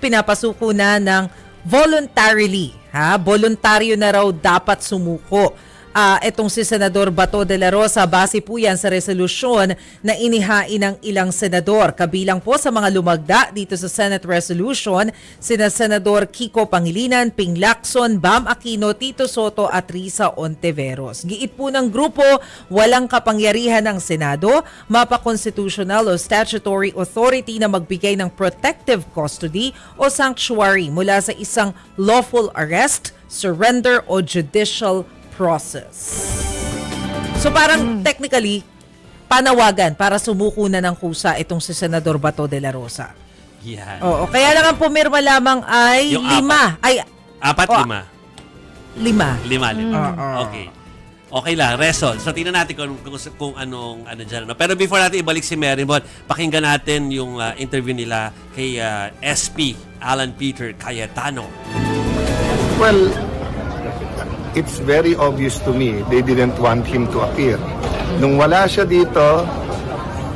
pinapasuko na ng voluntarily. Voluntaryo na raw dapat sumuko. Itong si Senador Bato de la Rosa, base po yan sa resolusyon na inihain ng ilang senador. Kabilang po sa mga lumagda dito sa Senate Resolution, sina Senador Kiko Pangilinan, Ping Lacson, Bam Aquino, Tito Soto at Risa Ontiveros. Giit po ng grupo, walang kapangyarihan ng Senado, mapa-constitutional o statutory authority na magbigay ng protective custody o sanctuary mula sa isang lawful arrest, surrender o judicial process. So parang technically, panawagan para sumuko na ng kusa itong si Senador Bato de la Rosa. Yan. Oo, kaya lang ang pumirma lamang ay Yung 5. Apat, lima. 5. Lima. Okay. Okay lang, resol. So, tingnan natin kung anong dyan. No? Pero before natin ibalik si Marymon, pakinggan natin yung interview nila kay SP Alan Peter Cayetano. Well, it's very obvious to me they didn't want him to appear. Nung wala siya dito,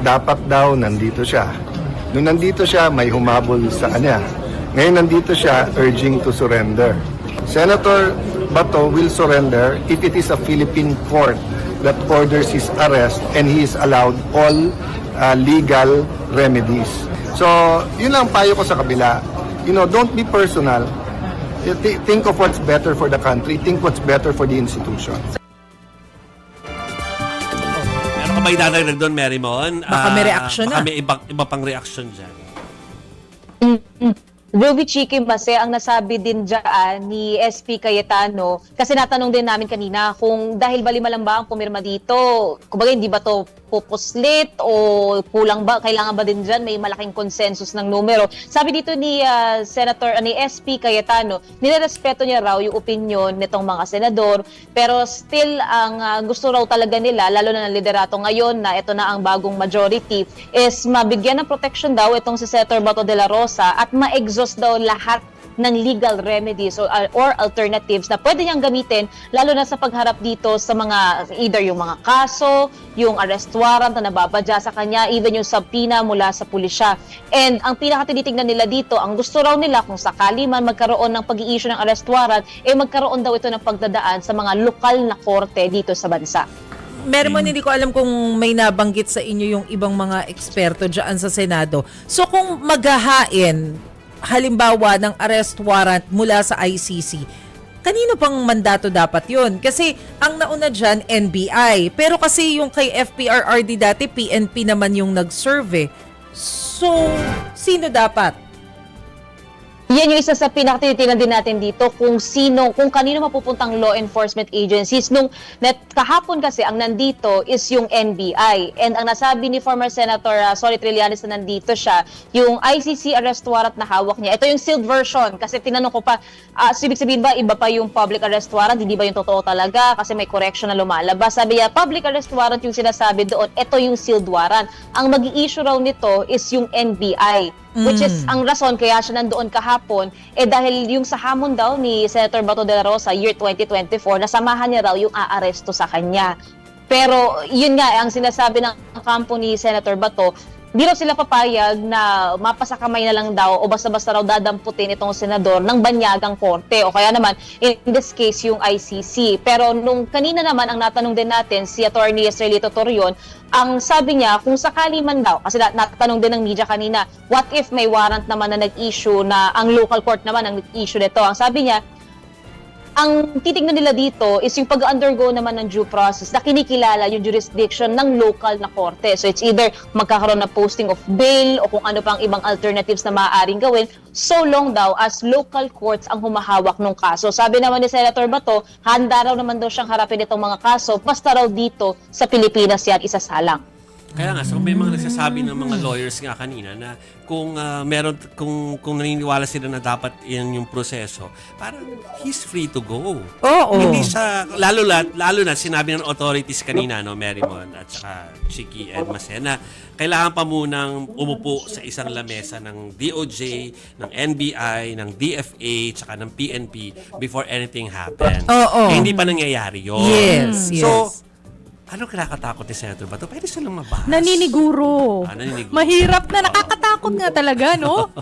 dapat daw nandito siya. Nung nandito siya, may humabol sa kanya. Ngayon nandito siya, urging to surrender. Senator Bato will surrender if it is a Philippine court that orders his arrest and he is allowed all legal remedies. So, yun lang payo ko sa kabila. You know, don't be personal. Think of what's better for the country. Think what's better for the institution. Meron ka ba idadagdag doon, Marymon? Baka may reaction baka na. may iba pang reaction dyan. Ruby Chiki Mase, ang nasabi din dyan ni SP Cayetano, kasi natanong din namin kanina kung dahil ba lima lang ba ang pumirma dito, kumbaga hindi ba to pupuslit o kulang ba, kailangan ba din dyan may malaking consensus ng numero. Sabi dito ni ni SP Cayetano, nirerespeto niya raw yung opinion nitong mga senador, pero still ang gusto raw talaga nila, lalo na ng liderato ngayon na ito na ang bagong majority, is mabigyan ng protection daw itong si Senator Bato de la Rosa at ma-exhaust daw lahat ng legal remedies or alternatives na pwede niyang gamitin lalo na sa pagharap dito sa mga either yung mga kaso, yung arrest warrant na nababadya sa kanya, even yung subpoena mula sa pulisya. And ang pinakatinitingnan nila dito, ang gusto raw nila kung sakali man magkaroon ng pag-i-issue ng arrest warrant, magkaroon daw ito ng pagdadaan sa mga lokal na korte dito sa bansa. Marymon, hindi ko alam kung may nabanggit sa inyo yung ibang mga eksperto dyan sa Senado. So kung maghahain halimbawa ng arrest warrant mula sa ICC, kanino pang mandato dapat yun? Kasi ang nauna dyan, NBI. Pero kasi yung kay FPRRD dati, PNP naman yung nag-serve. So, sino dapat? Yan yung isa sa pinakatinitingnan din natin dito kung kanino mapupuntang law enforcement agencies. Kahapon kasi ang nandito is yung NBI. And ang nasabi ni former Senator Sonny Trillanes na nandito siya, yung ICC arrest warrant na hawak niya. Ito yung sealed version kasi tinanong ko pa, ibig sabihin ba iba pa yung public arrest warrant? Hindi ba yung totoo talaga? Kasi may correction na lumalabas. Sabi niya, public arrest warrant yung sinasabi doon. Ito yung sealed warrant. Ang mag-i-issue raw nito is yung NBI. Which is ang rason kaya siya nandoon kahapon dahil yung sa hamon daw ni Senator Bato de la Rosa year 2024 nasamahan niya raw yung aaresto sa kanya. Pero yun nga ang sinasabi ng kampo ni Senator Bato, di raw sila papayag na mapasakamay na lang daw o basta-basta raw dadamputin itong senador ng banyagang korte o kaya naman in this case yung ICC. Pero nung kanina naman ang natanong din natin si Attorney Estrelito Torion, ang sabi niya kung sakali man daw, kasi natanong din ng media kanina, what if may warrant naman na nag-issue na ang local court naman ang nag-issue nito. Ang sabi niya, ang titignan nila dito is yung pag-undergo naman ng due process na kinikilala yung jurisdiction ng local na korte. So it's either magkakaroon na posting of bail o kung ano pang ibang alternatives na maaaring gawin so long daw as local courts ang humahawak ng kaso. Sabi naman ni Senator Bato, handa raw naman daw siyang harapin itong mga kaso basta raw dito sa Pilipinas yan isasalang. Kaya nga, so may mga nagsasabi ng mga lawyers nga kanina na kung kung naniniwala sila na dapat yan yung proseso, parang he's free to go. Oo. Hindi siya, lalo na sinabi ng authorities kanina, no, Marymon at saka Chiki and Masena, kailangan pa munang umupo sa isang lamesa ng DOJ, ng NBI, ng DFA, tsaka ng PNP before anything happens. Oo. Hindi pa nangyayari yun. Yes, yes. So, Ano kinakatakot ni Senator Bato? Pwede silang mabahas. Naniniguro. Naniniguro. Mahirap na, nakakatakot nga talaga, no?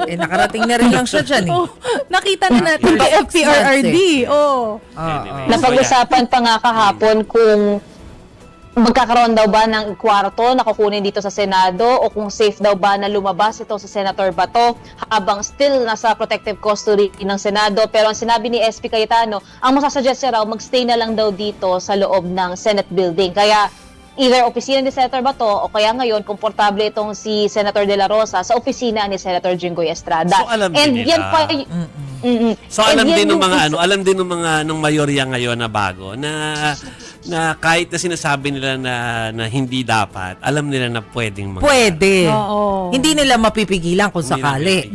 Nakarating na rin lang siya dyan eh. Oh, nakita na natin kay FPRRD. Oh. Anyway, Napag-usapan pa nga kahapon kung magkakaroon daw ba ng kwarto na kukunin dito sa Senado o kung safe daw ba na lumabas ito sa Senator Bato habang still nasa protective custody ng Senado. Pero ang sinabi ni SP Cayetano, ang masasuggest niya raw, magstay na lang daw dito sa loob ng Senate building. Kaya either opisina ni Senator Bato o kaya ngayon komportable itong si Senator De La Rosa sa opisina ni Senator Jinggoy Estrada. So, alam din And nila. yan pa So alam din ng mga alam din ng mga nung mayorya ngayon na bago na kahit na sinasabi nila na hindi dapat, alam nila na pwedeng Pwede. Oo. Hindi nila mapipigilan kung sakali.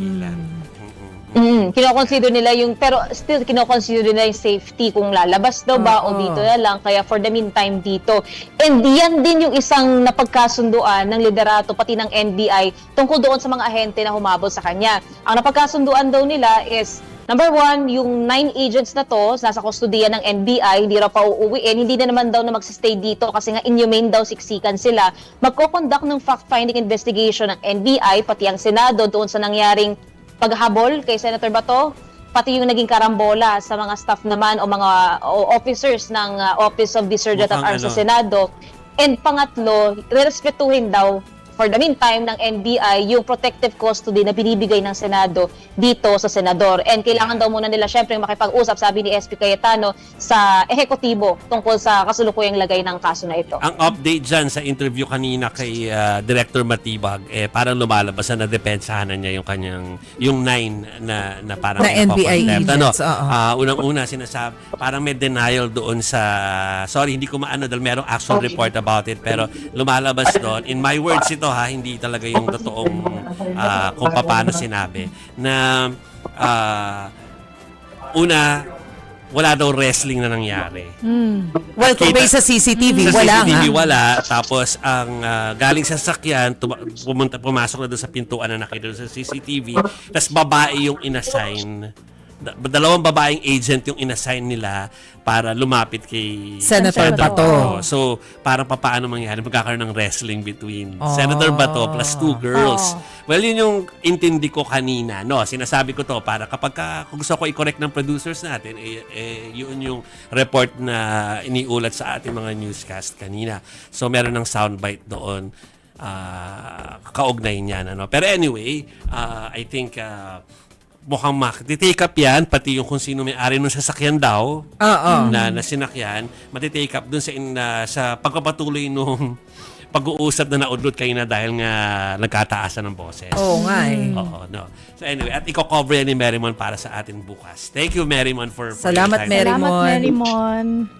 Kinoconsider nila pero still kinoconsider nila yung safety kung lalabas daw ba o dito na lang, kaya for the meantime dito. And yan din yung isang napagkasunduan ng liderato pati ng NBI tungkol doon sa mga ahente na humabol sa kanya. Ang napagkasunduan daw nila is number 1, yung 9 agents na to, nasa kustodiya ng NBI, hindi raw pa uuwiin, hindi na naman daw na magsistay dito kasi nga inhumane daw, siksikan sila. Magko-conduct ng fact-finding investigation ng NBI, pati ang Senado, doon sa nangyaring paghabol kay Senator Bato, pati yung naging karambola sa mga staff naman o mga officers ng Office of the Surgeon at Arms sa Senado. And pangatlo, respetuhin daw for the meantime ng NBI yung protective custody na binibigay ng Senado dito sa Senador. And kailangan daw muna nila syempre makipag-usap, sabi ni SP Cayetano, sa ehekutibo tungkol sa kasulukuyang lagay ng kaso na ito. Ang update dyan sa interview kanina kay Director Matibag, parang lumalabas na nadepensahan niya yung 9 na parang Na NBI ipakontempt. agents, oo. Unang-una sinasabi, parang may denial doon sa, sorry, hindi ko maano dahil merong actual report about it, pero lumalabas doon. In my words ito hindi talaga yung totoong kung paano sinabi, na una, wala daw wrestling na nangyari. Well, kung based sa CCTV, Sa wala CCTV, nga. wala. Tapos, ang galing sa sasakyan, pumasok na doon sa pintuan na nakita doon sa CCTV. Tapos, babae yung inassign. Dalawang babaeng agent yung inassign nila para lumapit kay Senator Bato. So, parang paano mangyari? Magkakaroon ng wrestling between Senator Bato plus 2 girls. Well, yun yung intindi ko kanina. No, sinasabi ko to para kung gusto ko i-correct ng producers natin, yun yung report na iniulat sa ating mga newscast kanina. So, meron ng soundbite doon. Kaugnay niyan. Ano? Pero anyway, I think mukhang matitake up yan, pati yung kung sino may-ari ng sasakyan daw na sinakyan, matitake up dun sa pagpapatuloy nung pag-uusap na naudlot kayo na dahil nga nagkataasan ng boses. Oo nga eh. Oo, no. So anyway, at i-cover yan ni Merrimon para sa atin bukas. Thank you, Merrimon, for your Salamat, time. Merrimon. Salamat, Merrimon.